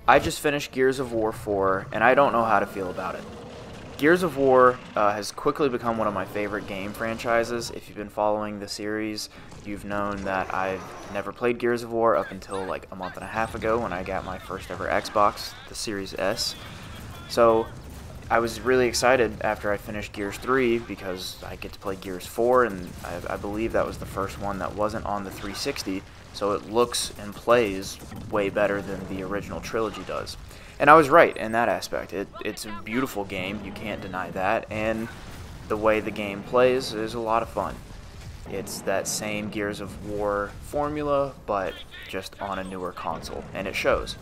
I just finished Gears of War 4, and I don't know how to feel about it. Gears of War has quickly become one of my favorite game franchises. If you've been following the series, you've known that I've never played Gears of War up until like a month and a half ago when I got my first ever Xbox, the Series S. So I was really excited after I finished Gears 3 because I get to play Gears 4, and I believe that was the first one that wasn't on the 360, so it looks and plays way better than the original trilogy does. And I was right in that aspect. It's a beautiful game, you can't deny that, and the way the game plays is a lot of fun. It's that same Gears of War formula, but just on a newer console, and it shows.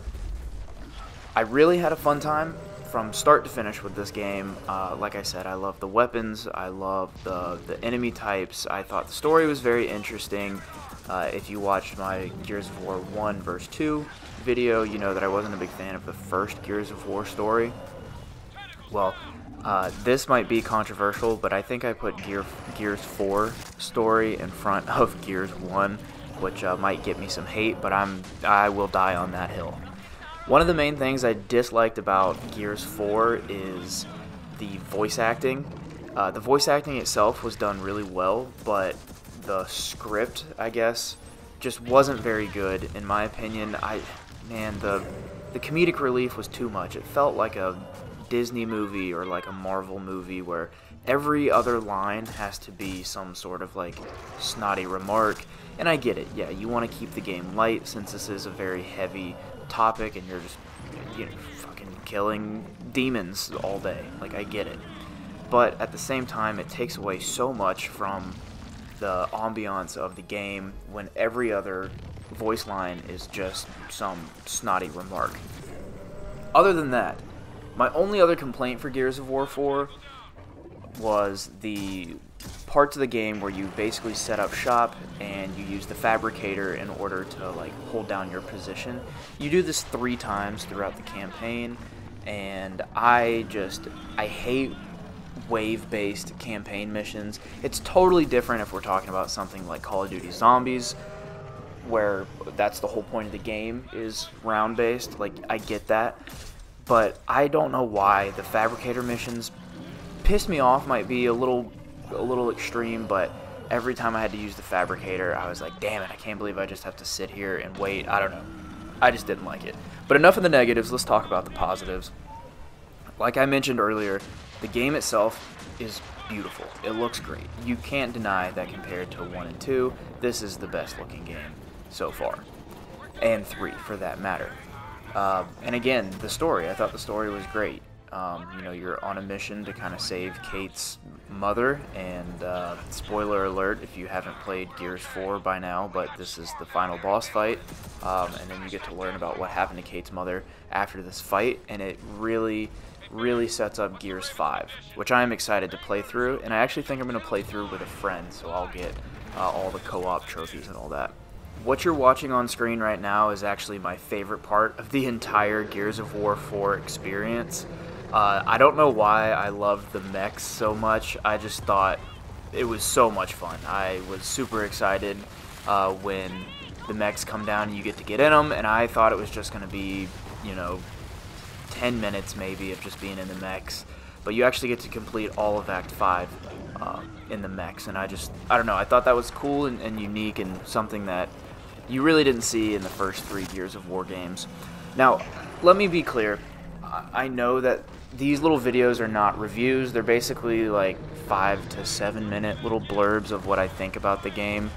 I really had a fun time from start to finish with this game. Like I said, I love the weapons, I love the enemy types, I thought the story was very interesting. If you watched my Gears of War 1 vs 2 video, you know that I wasn't a big fan of the first Gears of War story. Well, this might be controversial, but I think I put Gears 4 story in front of Gears 1, which might get me some hate, but I will die on that hill. One of the main things I disliked about Gears 4 is the voice acting. The voice acting itself was done really well, but the script, I guess, just wasn't very good in my opinion. Man, the comedic relief was too much. It felt like a Disney movie or like a Marvel movie where every other line has to be some sort of like snotty remark. And I get it, yeah, you want to keep the game light since this is a very heavy topic and you're just, you know, fucking killing demons all day. Like, I get it. But at the same time, it takes away so much from the ambiance of the game when every other voice line is just some snotty remark. Other than that, my only other complaint for Gears of War 4 was the parts of the game where you basically set up shop and you use the fabricator in order to like hold down your position. You do this 3 times throughout the campaign, and I hate wave-based campaign missions. It's totally different if we're talking about something like Call of Duty Zombies, where that's the whole point of the game is round-based. Like, I get that, but I don't know why the fabricator missions piss me off. Might be a little extreme, but every time I had to use the fabricator, I was like, damn it, I can't believe I just have to sit here and wait. I don't know. I just didn't like it. But enough of the negatives, let's talk about the positives. Like I mentioned earlier, the game itself is beautiful. It looks great. You can't deny that compared to 1 and 2, this is the best looking game so far. And 3, for that matter. And again, the story. I thought the story was great. You know, you're on a mission to kind of save Kate's mother, and spoiler alert if you haven't played Gears 4 by now, but this is the final boss fight, and then you get to learn about what happened to Kate's mother after this fight, and it really sets up Gears 5, which I am excited to play through, and I actually think I'm going to play through with a friend, so I'll get all the co-op trophies and all that. What you're watching on screen right now is actually my favorite part of the entire Gears of War 4 experience. I don't know why I loved the mechs so much. I just thought it was so much fun. I was super excited when the mechs come down and you get to get in them, and I thought it was just going to be, you know, 10 minutes maybe of just being in the mechs. But you actually get to complete all of Act 5 in the mechs, and I don't know, I thought that was cool and unique and something that you really didn't see in the first 3 Gears of War games. Now, let me be clear. I know that these little videos are not reviews. They're basically like 5 to 7 minute little blurbs of what I think about the game.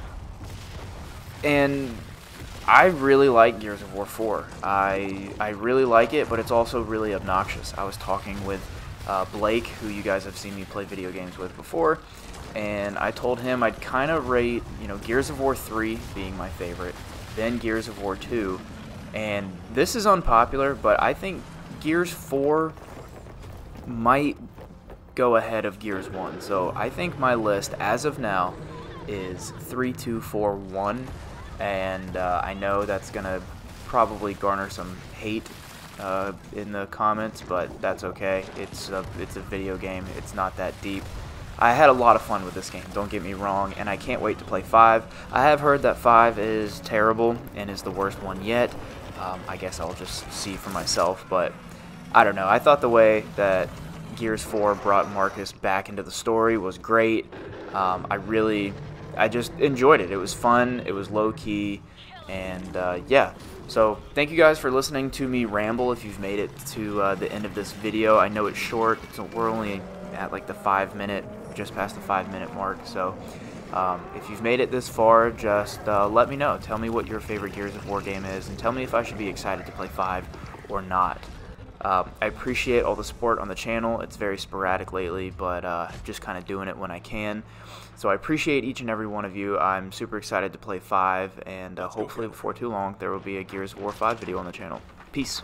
And I really like Gears of War 4. I really like it, but it's also really obnoxious. I was talking with Blake, who you guys have seen me play video games with before, and I told him I'd kind of rate, you know, Gears of War 3 being my favorite, then Gears of War 2, and this is unpopular, but I think Gears 4 might go ahead of Gears 1. So I think my list as of now is 3, 2, 4, 1, and I know that's gonna probably garner some hate in the comments, but that's okay. It's a video game. It's not that deep. I had a lot of fun with this game, don't get me wrong, and I can't wait to play 5. I have heard that 5 is terrible and is the worst one yet, I guess I'll just see for myself, but I don't know. I thought the way that Gears 4 brought Marcus back into the story was great. I just enjoyed it. It was fun, it was low-key, and yeah. So thank you guys for listening to me ramble if you've made it to the end of this video. I know it's short, so we're only at like the 5-minute, just past the 5-minute mark, so if you've made it this far, just let me know. Tell me what your favorite Gears of War game is, and tell me if I should be excited to play 5 or not. I appreciate all the support on the channel. It's very sporadic lately, but just kind of doing it when I can. So I appreciate each and every one of you. I'm super excited to play 5, and hopefully before too long there will be a Gears of War 5 video on the channel. Peace.